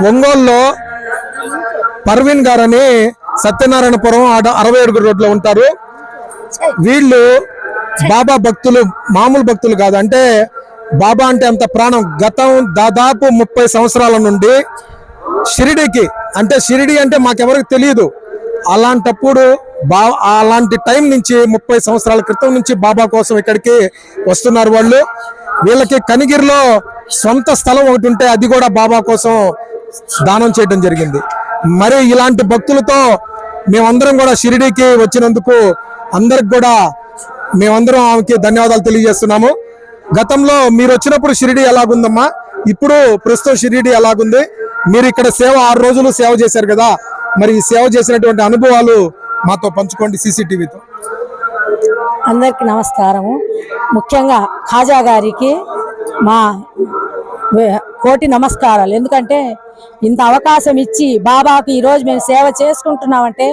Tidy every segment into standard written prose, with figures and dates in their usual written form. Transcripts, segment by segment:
ఒంగోలులో పర్వీన్ గారని సత్యనారాయణపురం 67 రోడ్లో ఉంటారు. వీళ్ళు బాబా భక్తులు, మామూలు భక్తులు కాదు. అంటే బాబా అంటే అంత ప్రాణం. గతం దాదాపు 30 సంవత్సరాల నుండి షిరిడీకి, అంటే షిరిడీ అంటే మాకెవరికి తెలియదు, అలాంటప్పుడు అలాంటి టైం నుంచి 30 సంవత్సరాల క్రితం నుంచి బాబా కోసం ఇక్కడికి వస్తున్నారు వాళ్ళు. వీళ్ళకి కనిగిరిలో సొంత స్థలం ఒకటి ఉంటే అది కూడా బాబా కోసం దానం చేయడం జరిగింది. మరి ఇలాంటి భక్తులతో మేమందరం కూడా షిరిడీకి వచ్చినందుకు అందరికి కూడా మేమందరం ఆమెకి ధన్యవాదాలు తెలియజేస్తున్నాము. గతంలో మీరు వచ్చినప్పుడు షిరిడీ ఎలాగుందమ్మా, ఇప్పుడు ప్రస్తుతం షిరిడీ ఎలాగుంది? మీరు ఇక్కడ సేవ 6 రోజులు సేవ చేశారు కదా, మరి ఈ సేవ చేసినటువంటి అనుభవాలు మాతో పంచుకోండి సీసీటీవీతో. అందరికీ నమస్కారము. ముఖ్యంగా ఖాజా గారికి మా కోటి నమస్కారాలు. ఎందుకంటే ఇంత అవకాశం ఇచ్చి బాబాకి ఈరోజు మేము సేవ చేసుకుంటున్నామంటే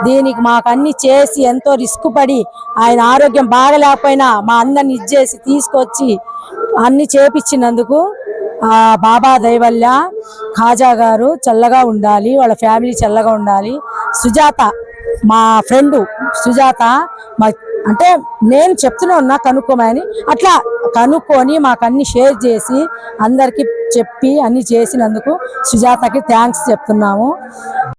దీనికి మాకు అన్ని చేసి ఎంతో రిస్క్ పడి, ఆయన ఆరోగ్యం బాగలేకపోయినా మా అందరిని ఇచ్చేసి తీసుకొచ్చి అన్ని చేపించినందుకు బాబా దయవల్ల ఖాజా గారు చల్లగా ఉండాలి, వాళ్ళ ఫ్యామిలీ చల్లగా ఉండాలి. సుజాత మా ఫ్రెండు సుజాత అంటే నేను చెప్తూనే ఉన్నా కనుక్కోమని, అట్లా కనుక్కొని మాకు అన్ని షేర్ చేసి అందరికీ చెప్పి అన్ని చేసినందుకు సుజాతకి థ్యాంక్స్ చెప్తున్నాము.